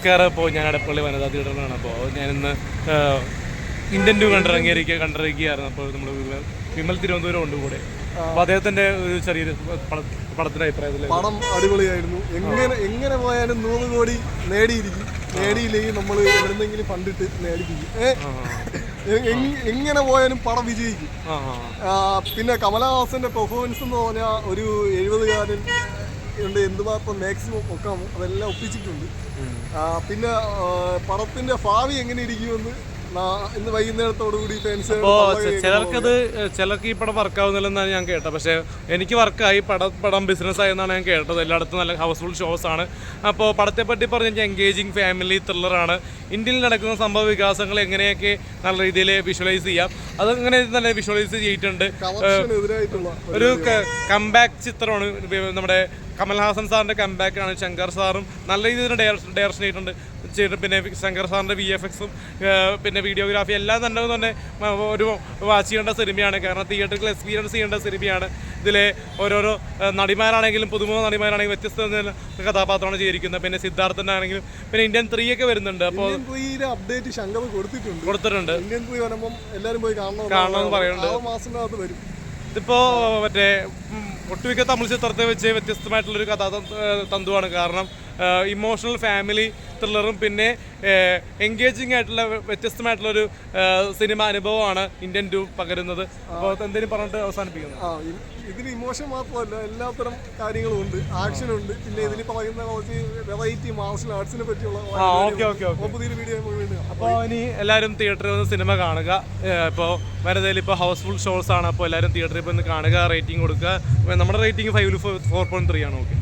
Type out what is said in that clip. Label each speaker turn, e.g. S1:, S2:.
S1: നമസ്കാരം. അപ്പോൾ ഞാൻ എടപ്പള്ളി വനിതാ തിയേറ്ററിലാണ്. അപ്പോൾ ഞാനിന്ന് ഇന്ത്യൻ ടു കണ്ടിരിക്കുകയായിരുന്നു. അപ്പോൾ നമ്മൾ വിമൽ തിരുവനന്തപുരം ഉണ്ട് കൂടെ. അപ്പോൾ അദ്ദേഹത്തിൻ്റെ ഒരു ചെറിയൊരു പടത്തിൻ്റെ അഭിപ്രായത്തിൽ
S2: പടം അടിപൊളിയായിരുന്നു. എങ്ങനെ പോയാലും 100 കോടി നേടിയില്ലെങ്കിൽ നമ്മൾ എവിടെന്നെങ്കിലും ഫണ്ടിട്ട് നേടിപ്പിക്കും. എങ്ങനെ പോയാലും പടം വിജയിക്കും. പിന്നെ കമലഹാസന്റെ പെർഫോമൻസ് എന്ന് പറഞ്ഞാൽ ഒരു 70-കാരൻ എന്തുമാത്രം മാക്സിമം ഒക്കെ അതെല്ലാം ഒപ്പിച്ചിട്ടുണ്ട്. പിന്നെ പടത്തിന്റെ ഭാവി എങ്ങനെ ഇരിക്കുമെന്ന് ഇന്ന് വൈകുന്നേരത്തോടുകൂടി
S1: ചിലർക്ക് ഈ പടം വർക്കാവുന്നില്ലെന്നാണ് ഞാൻ കേട്ടത്. പക്ഷേ എനിക്ക് വർക്കായി. പടം ബിസിനസ്സായി എന്നാണ് ഞാൻ കേട്ടത്. എല്ലായിടത്തും നല്ല ഹൗസ്ഫുൾ ഷോസ് ആണ്. അപ്പോൾ പടത്തെപ്പറ്റി പറഞ്ഞാൽ എൻഗേജിങ് ഫാമിലി ത്രില്ലറാണ്. ഇന്ത്യയിൽ നടക്കുന്ന സംഭവ വികാസങ്ങൾ എങ്ങനെയൊക്കെ നല്ല രീതിയിൽ വിഷ്വലൈസ് ചെയ്യാം, അതങ്ങനെ നല്ല വിഷ്വലൈസ് ചെയ്തിട്ടുണ്ട്. ഒരു കംബാക്ക് ചിത്രമാണ്. നമ്മുടെ കമൽഹാസൻ സാറിൻ്റെ കംബാക്കാണ്. ശങ്കർ സാറും നല്ല രീതിയിൽ ഡയറക്ഷൻ ചെയ്തിട്ടുണ്ട്. പിന്നെ ശങ്കർ സാറിൻ്റെ VFXും പിന്നെ വീഡിയോഗ്രാഫി എല്ലാം തന്നെ ഒരു വാച്ച് ചെയ്യേണ്ട സിനിമയാണ്. കാരണം തിയേറ്ററിൽ എക്സ്പീരിയൻസ് ചെയ്യേണ്ട സിനിമയാണ്. ഇതിലെ ഓരോരോ നടിമാരാണെങ്കിലും പുതുമുഖ നടിമാരാണെങ്കിലും വ്യത്യസ്ത കഥാപാത്രമാണ് ചെയ്തിരിക്കുന്നത്. പിന്നെ സിദ്ധാർത്ഥനാണെങ്കിലും പിന്നെ ഇന്ത്യൻ 3 ഒക്കെ വരുന്നുണ്ട്. അപ്പോൾ
S2: അപ്ഡേറ്റ് ശങ്കർ
S1: കൊടുത്തിട്ടുണ്ട്.
S2: ഇന്ത്യൻ 3 വരുമ്പോൾ എല്ലാവരും പോയി
S1: കാണണമെന്ന് പറയുന്നുണ്ട്. ഇതിപ്പോൾ മറ്റേ ഒട്ടുമിക്ക തമിഴ് ചിത്രത്തെ വെച്ച് വ്യത്യസ്തമായിട്ടുള്ളൊരു തന്തുവാണ്. കാരണം ഇമോഷണൽ ഫാമിലി ത്രില്ലറും പിന്നെ എൻഗേജിങ് ആയിട്ടുള്ള വ്യത്യസ്തമായിട്ടുള്ളൊരു സിനിമ അനുഭവമാണ് ഇന്ത്യൻ 2 പകരുന്നത്. അപ്പോൾ എന്തെങ്കിലും പറഞ്ഞിട്ട് അവസാനിപ്പിക്കുന്നത്?
S2: ഇതിൽ ഇമോഷൻ മാത്രമല്ല, എല്ലാത്തരം കാര്യങ്ങളും ഉണ്ട്. ആക്ഷൻ ഉണ്ട്. പിന്നെ ഇതിൽ പറയുന്ന കുറച്ച് വെറൈറ്റി മാർഷൽ ആർട്സിനെ പറ്റിയുള്ള പുതിയൊരു വീഡിയോ.
S1: അപ്പോൾ ഇനി എല്ലാവരും തിയേറ്ററിൽ വന്ന് സിനിമ കാണുക. ഇപ്പോൾ വനിതയിൽ ഇപ്പോൾ ഹൗസ്ഫുൾ ഷോസ് ആണ്. അപ്പോൾ എല്ലാവരും തിയേറ്ററിൽ വന്ന് കാണുക, റേറ്റിംഗ് കൊടുക്കുക. നമ്മുടെ റേറ്റിംഗ് 5-4.3 ആണ്. ഓക്കെ.